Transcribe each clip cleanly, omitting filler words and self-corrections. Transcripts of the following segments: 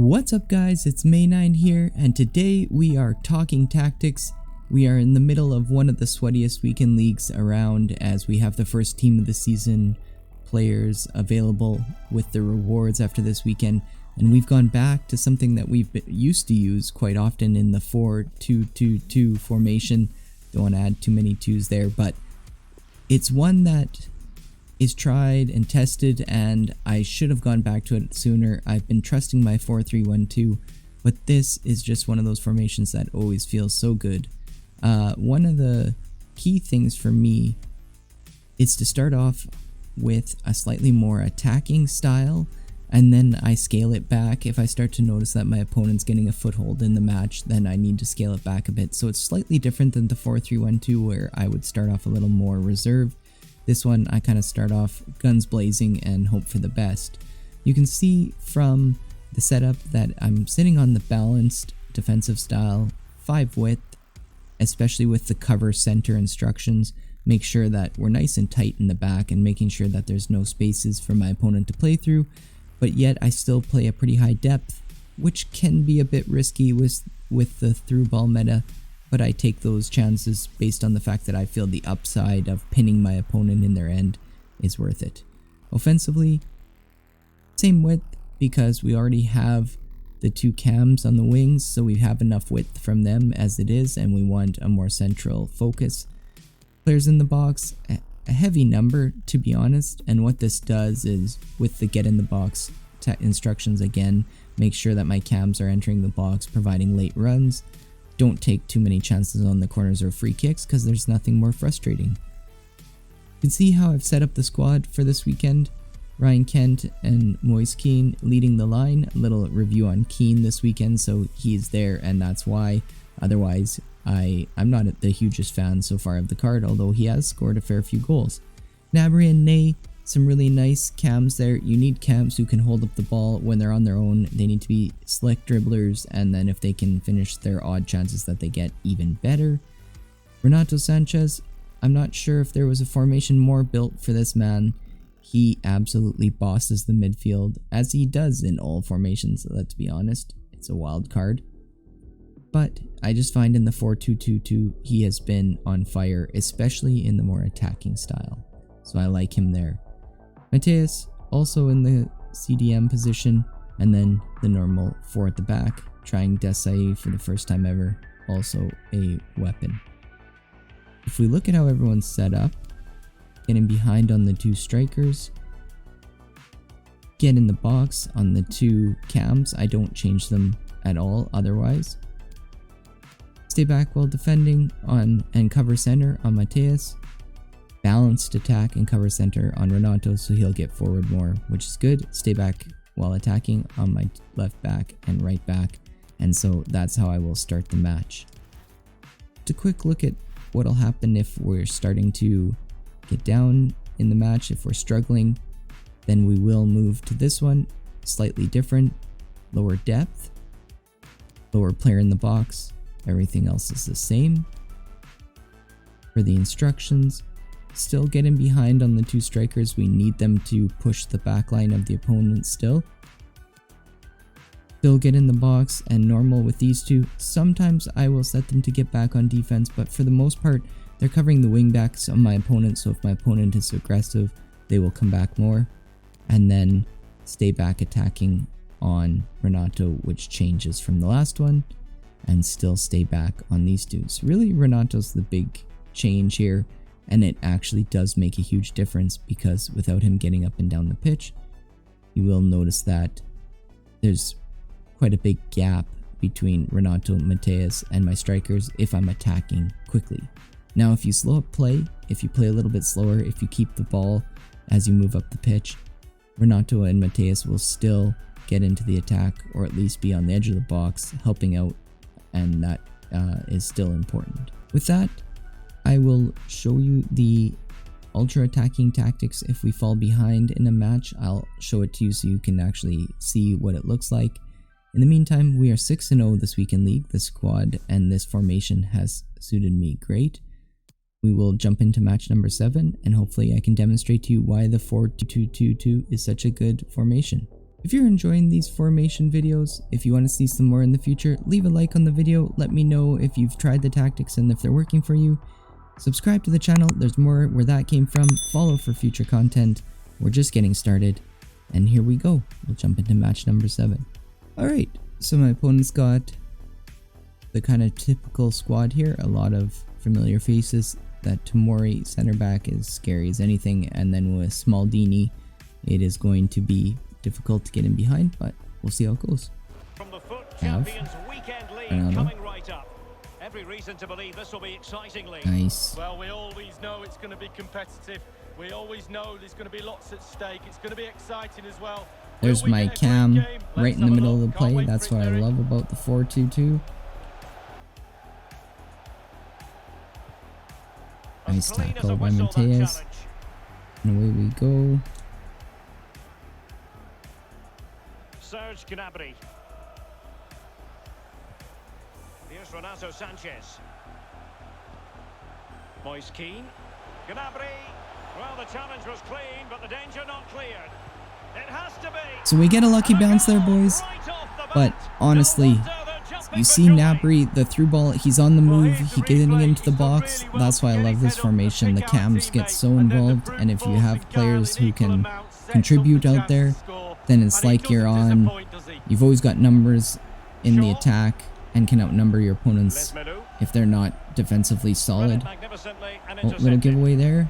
What's up guys, it's MaeNine here, and today we are talking tactics. We are in the middle of one of the sweatiest weekend leagues around, as we have the first team of the season players available with the rewards after this weekend, and we've gone back to something that we've used to use quite often in the 4-2-2-2 formation. Don't want to add too many twos there, but it's one that is tried and tested, and I should have gone back to it sooner. I've been trusting my 4-3-1-2, but this is just one of those formations that always feels so good. One of the key things for me is to start off with a slightly more attacking style, and then I scale it back. If I start to notice that my opponent's getting a foothold in the match, then I need to scale it back a bit. So it's slightly different than the 4-3-1-2, where I would start off a little more reserved. This one, I kind of start off guns blazing and hope for the best. You can see from the setup that I'm sitting on the balanced defensive style, 5 width, especially with the cover center instructions. Make sure that we're nice and tight in the back and making sure that there's no spaces for my opponent to play through, but yet I still play a pretty high depth, which can be a bit risky with the through ball meta. But I take those chances based on the fact that I feel the upside of pinning my opponent in their end is worth it. Offensively, same width, because we already have the 2 cams on the wings, so we have enough width from them as it is, and we want a more central focus. Players in the box, a heavy number to be honest, and what this does is, with the get in the box instructions again, make sure that my cams are entering the box, providing late runs. Don't take too many chances on the corners or free kicks, because there's nothing more frustrating. You can see how I've set up the squad for this weekend. Ryan Kent and Moise Keane leading the line. A little review on Keane this weekend, so he's there, and that's why. Otherwise, I'm not the hugest fan so far of the card, although he has scored a fair few goals. Gnabry and Ney, some really nice cams there. You need cams who can hold up the ball when they're on their own. They need to be slick dribblers, and then if they can finish their odd chances that they get, even better. Renato Sanchez, I'm not sure if there was a formation more built for this man. He absolutely bosses the midfield, as he does in all formations, let's be honest. It's a wild card. But I just find in the 4-2-2-2 he has been on fire, especially in the more attacking style. So I like him there. Mateus, also in the CDM position, and then the normal 4 at the back, trying Desai for the first time ever, also a weapon. If we look at how everyone's set up, getting behind on the 2 strikers, get in the box on the 2 cams, I don't change them at all otherwise. Stay back while defending on and cover center on Mateus. Balanced attack and cover center on Renato, so he'll get forward more, which is good. Stay back while attacking on my left back and right back, and so that's how I will start the match. Just a quick look at what'll happen if we're starting to get down in the match. If we're struggling, then we will move to this one, slightly different, lower depth, lower player in the box. Everything else is the same. For the instructions, still getting behind on the 2 strikers. We need them to push the back line of the opponent still. Still get in the box and normal with these 2. Sometimes I will set them to get back on defense, but for the most part, they're covering the wing backs on my opponent, so if my opponent is aggressive, they will come back more. And then stay back attacking on Renato, which changes from the last one, and still stay back on these dudes. Really, Renato's the big change here. And it actually does make a huge difference, because without him getting up and down the pitch, you will notice that there's quite a big gap between Renato, Mateus, and my strikers if I'm attacking quickly. Now, if you slow up play, if you play a little bit slower, if you keep the ball as you move up the pitch, Renato and Mateus will still get into the attack, or at least be on the edge of the box, helping out, and that is still important. With that, I will show you the ultra attacking tactics. If we fall behind in a match, I'll show it to you so you can actually see what it looks like. In the meantime, we are 6-0 this weekend league. The squad and this formation has suited me great. We will jump into match number 7, and hopefully I can demonstrate to you why the 4-2-2-2 is such a good formation. If you're enjoying these formation videos, if you want to see some more in the future, leave a like on the video, let me know if you've tried the tactics and if they're working for you. Subscribe to the channel, there's more where that came from, follow for future content. We're just getting started, and here we go. We'll jump into match number 7. Alright, so my opponent's got the kind of typical squad here, a lot of familiar faces. That Tomori center back is scary as anything, and then with Smaldini, it is going to be difficult to get in behind, but we'll see how it goes. From the FUT Champions Weekend League coming right up. Every reason to believe this will be exciting league. Nice. Well, we always know it's going to be competitive. We always know there's going to be lots at stake. It's going to be exciting as well. There's my cam right in the middle of the play. That's what I love about the 4-2-2. Nice tackle by Mateus. And away we go. Serge Gnabry. Here's Renato Sanchez. Moise Keane. Gnabry. Well, the challenge was clean, but the danger not cleared. It has to be. So we get a lucky bounce there, boys. But honestly, you see Gnabry, the through ball, he's on the move, he's getting into the box. That's why I love this formation. The cams get so involved, and if you have players who can contribute out there, then it's like you've always got numbers in the attack and can outnumber your opponents if they're not defensively solid. Oh, little giveaway there.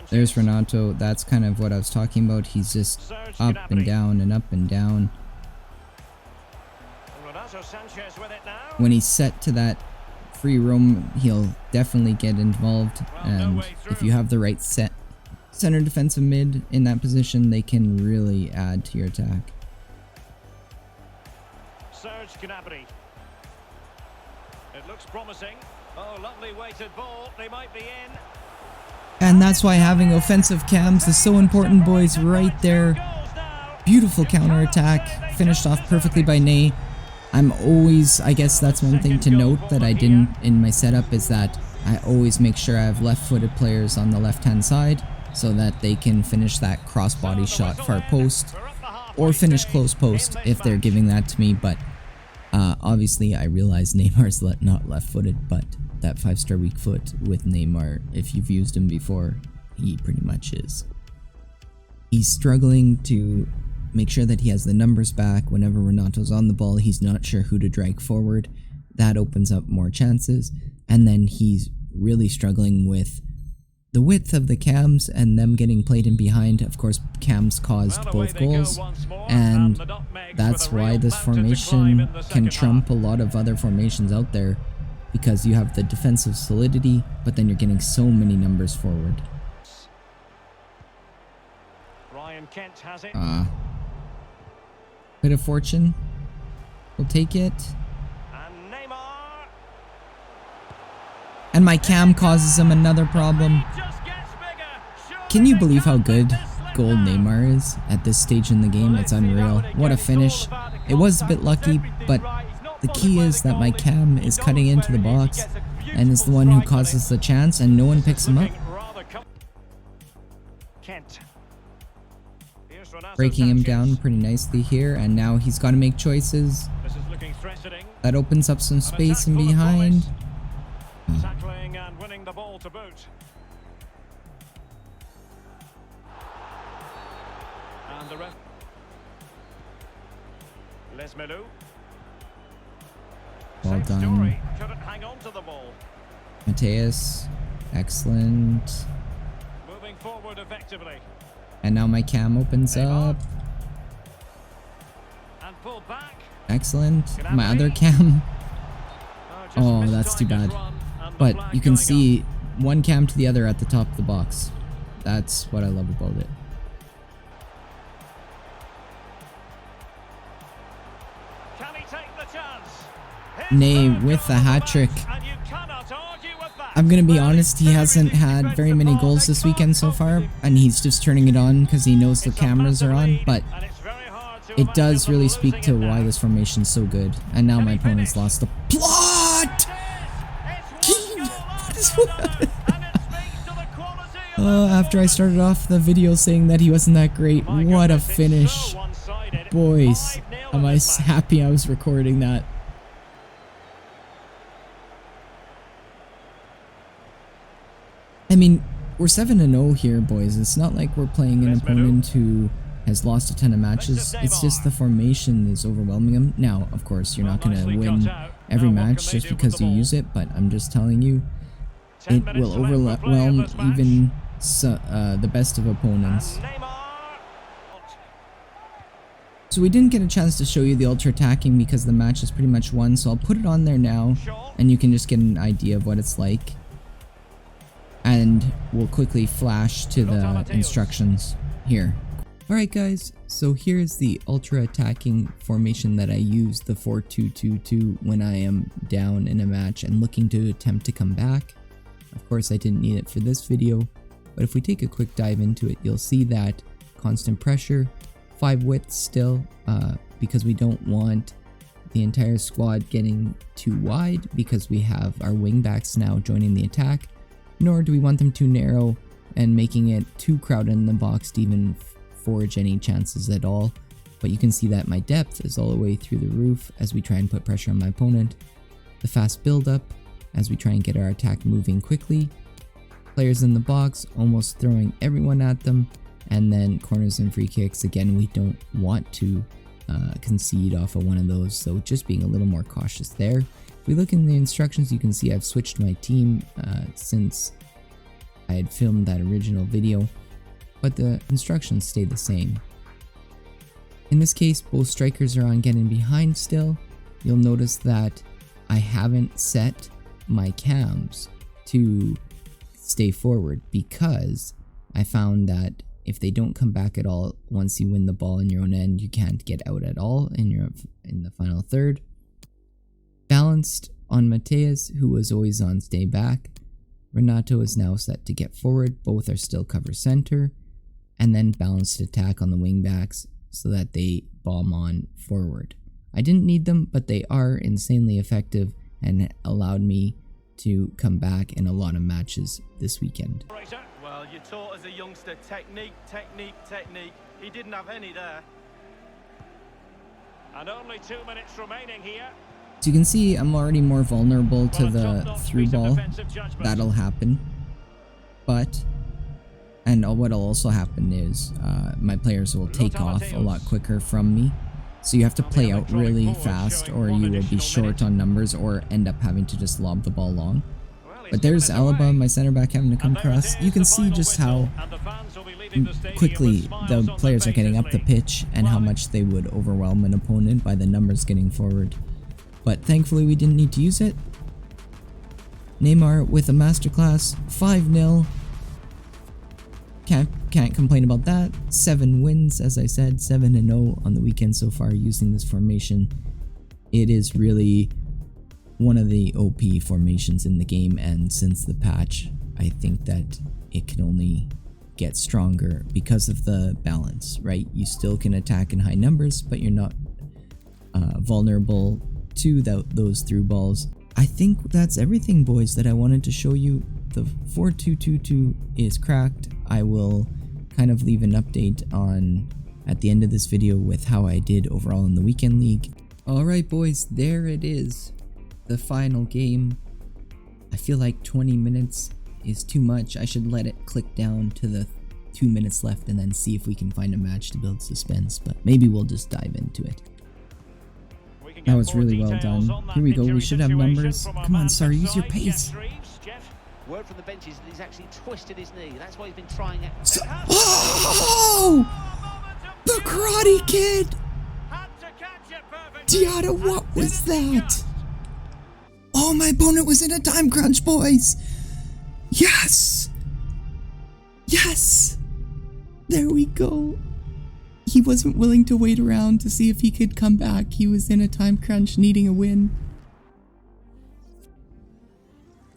There's Renato. That's kind of what I was talking about. He's just up and down and up and down. When he's set to that free roam, he'll definitely get involved, and if you have the right center defensive mid in that position, they can really add to your attack. Serge Gnabry. It looks promising. Oh, lovely weighted ball. They might be in. And that's why having offensive cams is so important, boys, right there. Beautiful counter attack, finished off perfectly by Ney. I guess that's one thing to note that I didn't in my setup, is that I always make sure I have left-footed players on the left-hand side so that they can finish that cross-body shot far post or finish close post if they're giving that to me. But obviously I realize Neymar's not left-footed, but that 5-star weak foot with Neymar, if you've used him before, he pretty much is. He's struggling to make sure that he has the numbers back. Whenever Renato's on the ball, he's not sure who to drag forward. That opens up more chances. And then he's really struggling with the width of the cams and them getting played in behind. Of course, cams caused both goals, and that's why this formation can trump a lot of other formations out there, because you have the defensive solidity, but then you're getting so many numbers forward. Ryan Kent has it. Bit of fortune. We'll take it. And Neymar. And my cam causes him another problem. Can you believe how good gold Neymar is at this stage in the game? It's unreal. What a finish. It was a bit lucky, but the key is that my cam is cutting into the box and is the one who causes the chance, and no one picks him up. Breaking him down pretty nicely here, and now he's got to make choices. That opens up some space in behind. Tackling and winning the ball to boot. And the ref. Lesmelou. Well done. Couldn't hang on to the ball. Mateus. Excellent. Moving forward effectively. And now my cam opens up. And pull back. Excellent. My other cam. Oh, that's too bad. But you can see one cam to the other at the top of the box. That's what I love about it. Can he take the chance? Ney with the hat-trick. I'm gonna be honest, he hasn't had very many goals this weekend so far, and he's just turning it on because he knows the cameras are on, but it does really speak to why this formation's so good. And now my opponent's lost the plot! After I started off the video saying that he wasn't that great, what a finish. Boys, am I happy I was recording that. I mean, we're 7-0 here, boys. It's not like we're playing an opponent who has lost a ton of matches. It's just the formation is overwhelming them. Now, of course, you're not going to win every match just because you use it, but I'm just telling you, it will overwhelm even the best of opponents. So we didn't get a chance to show you the ultra attacking because the match is pretty much won, so I'll put it on there now and you can just get an idea of what it's like. And we'll quickly flash to the instructions here. Alright guys, so here's the ultra attacking formation that I use, the 4-2-2-2, when I am down in a match and looking to attempt to come back. Of course I didn't need it for this video, but if we take a quick dive into it, you'll see that constant pressure, 5 widths still, because we don't want the entire squad getting too wide because we have our wingbacks now joining the attack, nor do we want them too narrow and making it too crowded in the box to even forge any chances at all. But you can see that my depth is all the way through the roof as we try and put pressure on my opponent. The fast build up as we try and get our attack moving quickly. Players in the box almost throwing everyone at them, and then corners and free kicks. Again, we don't want to concede off of one of those, so just being a little more cautious there. If we look in the instructions, you can see I've switched my team since I had filmed that original video, but the instructions stay the same. In this case, both strikers are on getting behind still. You'll notice that I haven't set my cams to stay forward because I found that if they don't come back at all once you win the ball in your own end, you can't get out at all in the final third. Balanced on Mateus, who was always on stay back. Renato is now set to get forward. Both are still cover center. And then balanced attack on the wingbacks so that they bomb on forward. I didn't need them, but they are insanely effective and allowed me to come back in a lot of matches this weekend. Well, you taught as a youngster technique, technique, technique. He didn't have any there. And only 2 minutes remaining here. So you can see I'm already more vulnerable to the through ball. That'll happen. But, and what'll also happen is my players will take off a lot quicker from me. So you have to play out really fast or you will be short on numbers or end up having to just lob the ball long. But there's Alaba, my center back, having to come across. You can see just how quickly the players are getting up the pitch and how much they would overwhelm an opponent by the numbers getting forward. But thankfully we didn't need to use it. Neymar with a masterclass, 5-0. Can't complain about that. 7 wins, as I said, 7-0 on the weekend so far using this formation. It is really one of the OP formations in the game, and since the patch, I think that it can only get stronger because of the balance, right? You still can attack in high numbers, but you're not vulnerable to those through balls. I think that's everything, boys, that I wanted to show you. The 4-2-2-2 is cracked. I will kind of leave an update on at the end of this video with how I did overall in the weekend league. Alright boys, there it is. The final game. I feel like 20 minutes is too much. I should let it click down to the 2 minutes left and then see if we can find a match to build suspense, but maybe we'll just dive into it. That was really well done. Here we go, we should have numbers. Come on, Sar, use your pace. Word from the benches that he's actually twisted his knee. That's why he's been trying it. Oh! The Karate Kid! Diata, what was that? Oh, my opponent was in a time crunch, boys! Yes! Yes! There we go. He wasn't willing to wait around to see if he could come back. He was in a time crunch, needing a win.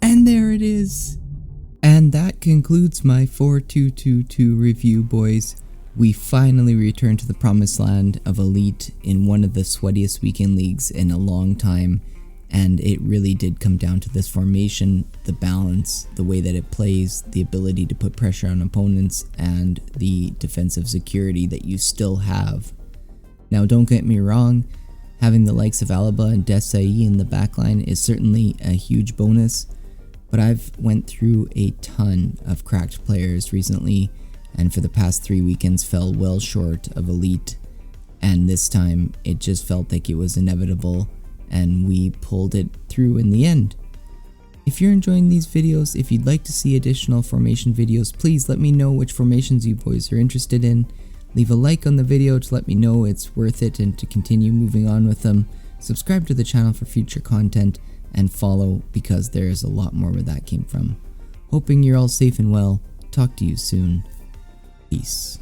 And there it is. And that concludes my 4-2-2-2 review, boys. We finally returned to the promised land of Elite in one of the sweatiest weekend leagues in a long time. and it really did come down to this formation, the balance, the way that it plays, the ability to put pressure on opponents, and the defensive security that you still have. Now, don't get me wrong, having the likes of Alaba and Desai in the backline is certainly a huge bonus, but I've went through a ton of cracked players recently, and for the past 3 weekends fell well short of elite, and this time it just felt like it was inevitable, and we pulled it through in the end. If you're enjoying these videos, if you'd like to see additional formation videos, please let me know which formations you boys are interested in. Leave a like on the video to let me know it's worth it and to continue moving on with them. Subscribe to the channel for future content, and follow because there is a lot more where that came from. Hoping you're all safe and well. Talk to you soon. Peace.